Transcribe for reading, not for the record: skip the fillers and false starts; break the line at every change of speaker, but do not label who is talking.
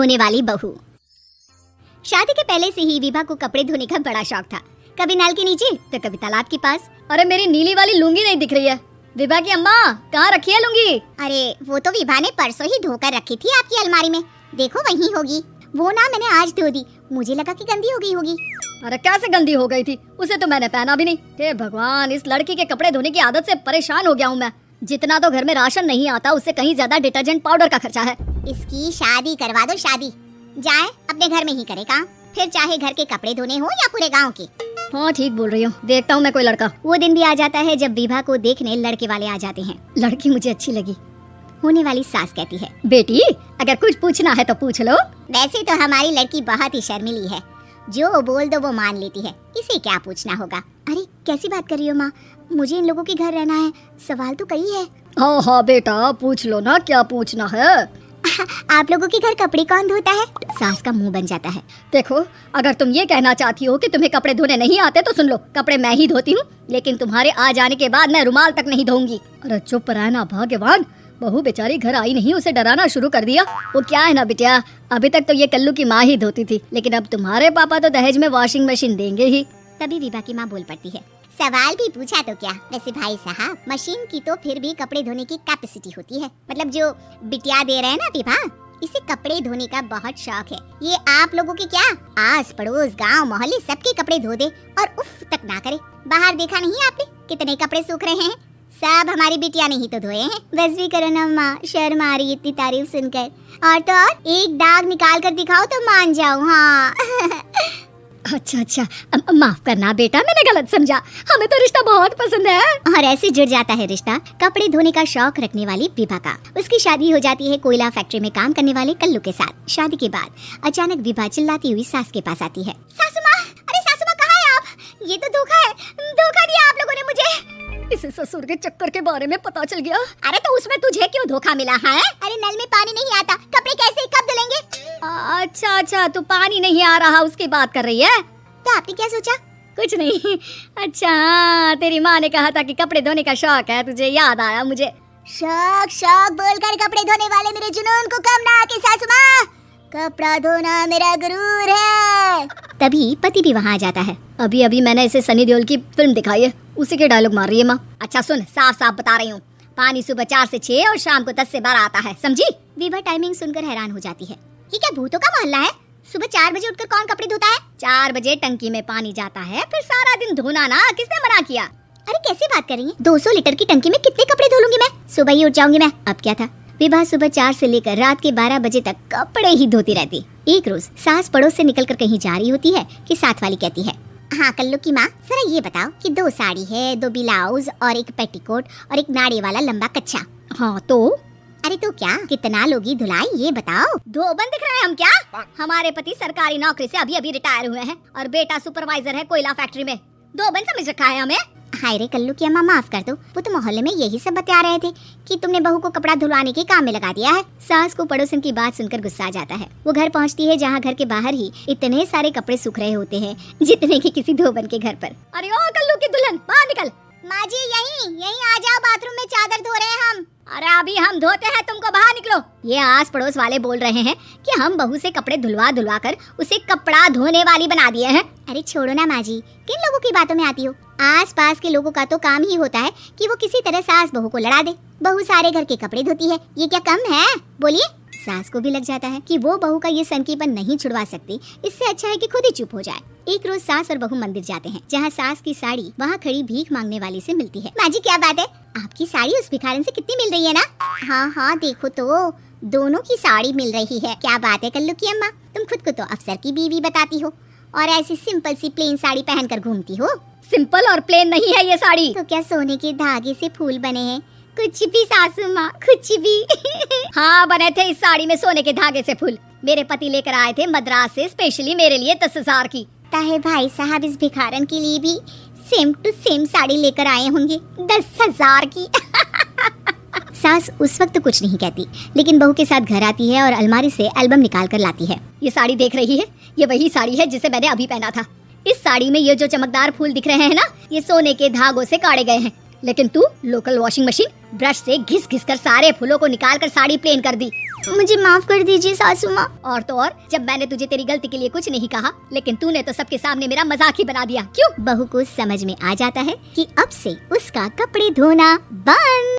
होने वाली बहू। शादी के पहले से ही विभा को कपड़े धोने का बड़ा शौक था। कभी नल के नीचे तो कभी तालाब के पास।
अरे मेरी नीली वाली लुंगी नहीं दिख रही है। विभा की अम्मा कहाँ रखी है लुंगी?
अरे वो तो विभा ने परसों ही धोकर रखी थी आपकी अलमारी में, देखो वहीं होगी। वो ना मैंने आज धो दी, मुझे लगा कि गंदी हो गई होगी।
अरे कैसे गंदी हो गई थी, उसे तो मैंने पहना भी नहीं। हे भगवान, इस लड़की के कपड़े धोने की आदत से परेशान हो गया हूँ मैं। जितना तो घर में राशन नहीं आता उससे कहीं ज्यादा डिटर्जेंट पाउडर का खर्चा है।
इसकी शादी करवा दो, शादी जाए अपने घर में ही करे काम, फिर चाहे घर के कपड़े धोने हो या पूरे गांव के।
हाँ ठीक बोल रही हूँ, देखता हूँ मैं कोई लड़का।
वो दिन भी आ जाता है जब विभा को देखने लड़के वाले आ जाते हैं।
लड़की मुझे अच्छी लगी।
होने वाली सास कहती है,
बेटी अगर कुछ पूछना है तो पूछ लो।
वैसे तो हमारी लड़की बहुत ही शर्मीली है, जो बोल दो वो मान लेती है, इसे क्या पूछना होगा। अरे कैसी बात कर रही हो माँ, मुझे इन लोगों के घर रहना है, सवाल तो कई है।
हाँ हाँ बेटा पूछ लो ना, क्या पूछना है।
आप लोगों के घर कपड़े कौन धोता है? सास का मुंह बन जाता है।
देखो अगर तुम ये कहना चाहती हो कि तुम्हें कपड़े धोने नहीं आते तो सुन लो, कपड़े मैं ही धोती हूँ, लेकिन तुम्हारे आ जाने के बाद मैं रुमाल तक नहीं धोऊंगी। अरे चुप रहना भगवान, बहू बेचारी घर आई नहीं, उसे डराना शुरू कर दिया। वो क्या है ना बिटिया, अभी तक तो ये कल्लू की माँ ही धोती थी, लेकिन अब तुम्हारे पापा तो दहेज में वॉशिंग मशीन देंगे ही।
तभी विभा की माँ बोल पड़ती है, सवाल भी पूछा तो क्या। वैसे भाई साहब, मशीन की तो फिर भी कपड़े धोने की कैपेसिटी होती है, मतलब जो बिटिया दे रहे हैं ना विभा, इसे कपड़े धोने का बहुत शौक है। ये आप लोगों के क्या आस पड़ोस गांव मोहल्ले सबके कपड़े धो दे और उफ तक ना करे। बाहर देखा नहीं आपने कितने कपड़े सूख रहे हैं, सब हमारी बिटिया ने ही तो धोए हैं। बस भी करो ना माँ, शर्म आ रही इतनी तारीफ सुनकर। और तो और एक दाग निकाल कर दिखाओ तो मान जाऊँ। हाँ
अच्छा माफ करना बेटा, मैंने गलत समझा, हमें तो रिश्ता बहुत पसंद है।
और ऐसे जुड़ जाता है रिश्ता कपड़े धोने का शौक रखने वाली विभा का। उसकी शादी हो जाती है कोयला फैक्ट्री में काम करने वाले कल्लू के साथ। शादी के बाद अचानक विभा चिल्लाती हुई सास के पास आती है, सासू माँ, अरे सासू माँ कहाँ है आप? ये तो धोखा है, धोखा दिया आप लोगों ने मुझे।
इसे ससुर के चक्कर के बारे में पता चल गया।
अरे तो उसमें तुझे क्यों धोखा मिला है? अरे नल में पानी नहीं आता, कपड़े कैसे कब धुलेंगे?
अच्छा तू पानी नहीं आ रहा उसकी बात कर रही है?
तो आपने क्या सोचा?
कुछ नहीं। अच्छा तेरी माँ ने कहा था कि कपड़े धोने का शौक है, तुझे याद आया मुझे।
शौक शौक बोलकर कपड़े धोने वाले मेरे जुनून को कम ना आके सासू माँ, कपड़ा धोना मेरा गुरूर है। तभी पति भी वहाँ आ जाता है।
अभी अभी मैंने इसे सनी देओल की फिल्म दिखाई है, उसी के डायलॉग मार रही है माँ।
अच्छा सुन, साफ साफ बता रही हूँ, पानी सुबह 4 से 6 और शाम को 10 से 12 आता है, समझी? विभा टाइमिंग सुनकर हैरान हो जाती है, ये क्या भूतों का मोहल्ला है? सुबह 4 बजे उठकर कौन कपड़े धोता है? 4 बजे टंकी में पानी जाता है, फिर सारा दिन धोना ना, किसने मना किया? अरे कैसे बात कर रही है, 200 लीटर की टंकी में कितने कपड़े धो लूंगी मैं? सुबह ही उठ जाऊंगी मैं। अब क्या था, विभा सुबह 4 से लेकर रात के 12 बजे तक कपड़े ही धोती रहती। एक रोज सास पड़ोस से निकलकर कहीं जा रही होती है कि साथ वाली कहती है, हाँ कल्लू की माँ, जरा ये बताओ कि 2 साड़ी है, 2 ब्लाउज और एक पेटीकोट और एक नाड़ी वाला लंबा कच्छा।
हाँ तो?
अरे तो क्या, कितना लोगी धुलाई ये बताओ।
धोबन दिख रहे हैं हम क्या? हमारे पति सरकारी नौकरी से अभी अभी रिटायर हुए हैं और बेटा सुपरवाइजर है कोयला फैक्ट्री में। धोबन समझ रखा है हमें?
हाय रे कल्लू की अम्मा, माफ कर दो, वो तो मोहल्ले में यही सब बता रहे थे कि तुमने बहू को कपड़ा धुलवाने के काम में लगा दिया है। सास को पड़ोसन की बात सुनकर गुस्सा आ जाता है। वो घर पहुंचती है जहां घर के बाहर ही इतने सारे कपड़े सूख रहे होते हैं जितने कि किसी धोबन के घर पर।
अरे ओ कल्लू की दुल्हन, बाहर निकल।
माँ जी यहीं आ जाओ, बाथरूम में चादर धो रहे हैं हम।
अरे अभी हम धोते हैं, तुमको बाहर निकलो।
ये आस पड़ोस वाले बोल रहे हैं कि हम बहू से कपड़े धुलवा कर उसे कपड़ा धोने वाली बना दिए हैं। अरे छोड़ो ना माँ जी, किन लोगों की बातों में आती हो? आस पास के लोगों का तो काम ही होता है कि वो किसी तरह सास बहू को लड़ा दे। बहू सारे घर के कपड़े धोती है, ये क्या कम है? बोलिए। सास को भी लग जाता है कि वो बहू का ये सनकीपन नहीं छुड़वा सकती, इससे अच्छा है कि खुद ही चुप हो जाए। एक रोज सास और बहू मंदिर जाते हैं जहाँ सास की साड़ी वहाँ खड़ी भीख मांगने वाली से मिलती है। माँ जी क्या बात है, आपकी साड़ी उस भिखारन से कितनी मिल रही है ना? हाँ देखो तो दोनों की साड़ी मिल रही है। क्या बात है कल्लू की अम्मा, तुम खुद को तो अफसर की बीवी बताती हो और ऐसी सिंपल सी प्लेन साड़ी पहनकर घूमती हो।
सिंपल और प्लेन नहीं है ये साड़ी।
तो क्या सोने के धागे से फूल बने हैं? कुछ भी सासू माँ, कुछ भी।
हाँ बने थे इस साड़ी में सोने के धागे से फूल। मेरे पति लेकर आए थे मद्रास से स्पेशली मेरे लिए 10,000 की।
ताहे भाई साहब इस भिखारन के लिए भी सेम टू सेम साड़ी लेकर आए होंगे 10,000 की। सास उस वक्त तो कुछ नहीं कहती, लेकिन बहू के साथ घर आती है और अलमारी से एल्बम निकाल कर लाती है।
ये साड़ी देख रही है, ये वही साड़ी है जिसे मैंने अभी पहना था। इस साड़ी में ये जो चमकदार फूल दिख रहे हैं ना, ये सोने के धागों से काढ़े गए हैं, लेकिन तू लोकल वॉशिंग मशीन ब्रश से घिस घिस कर सारे फूलों को निकाल कर साड़ी प्लेन कर दी।
मुझे माफ कर दीजिए सासू माँ।
और तो और, जब मैंने तुझे तेरी गलती के लिए कुछ नहीं कहा, लेकिन तूने तो सबके सामने मेरा मजाक ही बना दिया। क्यों?
बहू को समझ में आ जाता है कि अब से उसका कपड़े धोना बंद।